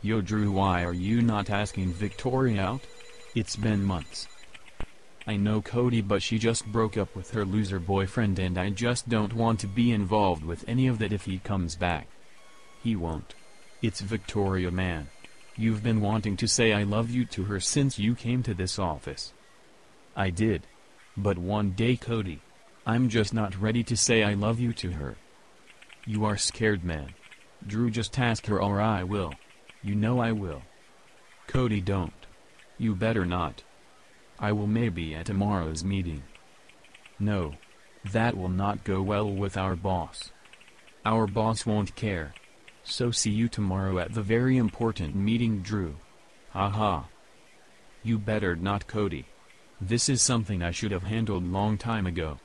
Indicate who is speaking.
Speaker 1: Yo Drew, why are you not asking Victoria out? It's been months. I know Cody, but she just broke up with her loser boyfriend and I just don't want to be involved with any of that if he comes back. He won't. It's Victoria, man. You've been wanting to say I love you to her since you came to this office. I did. But one day, Cody, I'm just not ready to say I love you to her. You are scared, man. Drew, just ask her or I will. You know I will. Cody, don't. You better not. I will maybe at tomorrow's meeting. No. That will not go well with our boss. Our boss won't care. So see you tomorrow at the very important meeting, Drew. Haha. You better not, Cody. This is something I should have handled long time ago.